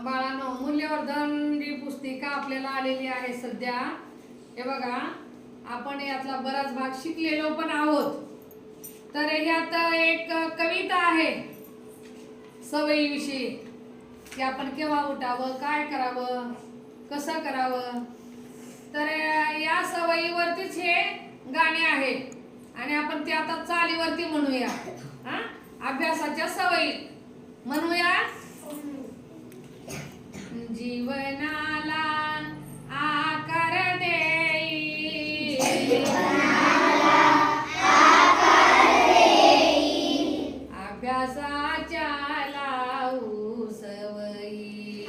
बाळांनो, मूल्यवर्धन ही पुस्तिका आपल्याला आलेली आहे सध्या. हे बघा, आपण यातला बराच भाग शिकलेलो पण आहोत. तर यात एक कविता आहे सवयीविषयी, की आपण केव्हा उठावं, काय करावं, कसं करावं. तर या सवयीवरतीच हे गाणे आहे आणि आपण ते आता चालीवरती म्हणूया. अभ्यासाच्या सवयी म्हणूया. जीवनाला आकार देई, अभ्यासाच्या लावू सवयी,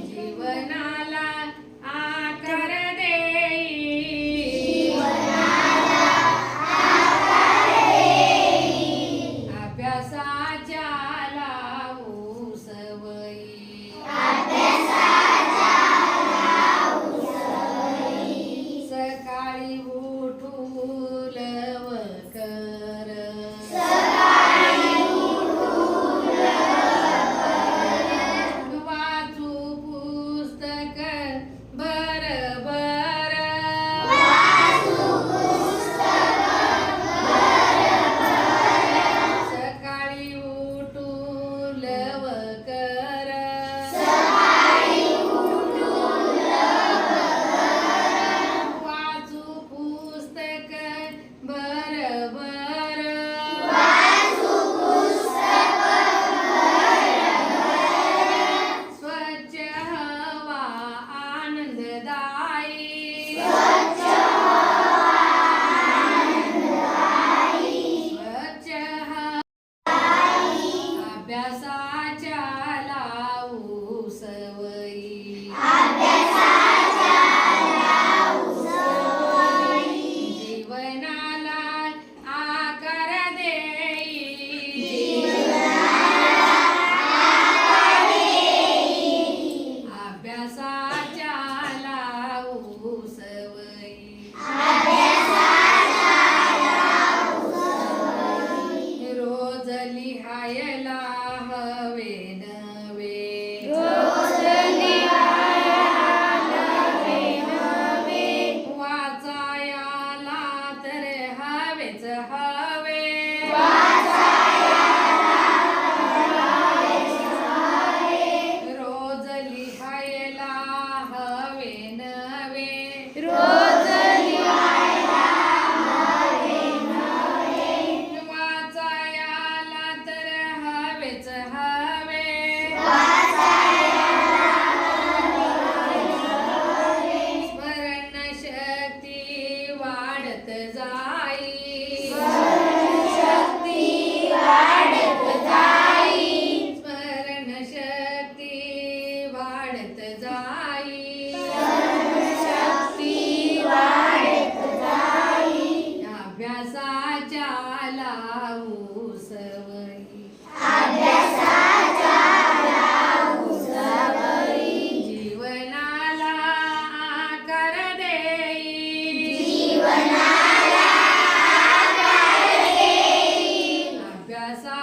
जीवनाला आकार देई, अभ्यासाच्या लावू सवयी, सकाळी उठून लवकर, वाचू पुस्तक बरोबर, सकाळी उठून लवकर, वाचू पुस्तक बरोबर, स्वच्छ हवा आनंददायी, स्वच्छ अभ्यासाच्या लावू सवयी, जीवनाला आकार देई, अभ्यासाच्या लावू सवयी, रोज लिहायला हवे नवे, वाचायला तर हवेच हवे, रोज लिहायला हवे नवे, वाचायला तर हवेच हवे, स्मरण शक्ती वाढत जाई, स्मरण शक्ती वाढत जाई, अभ्यासाच्या लावू सवयी, जीवनाला आकार देई, अभ्यासा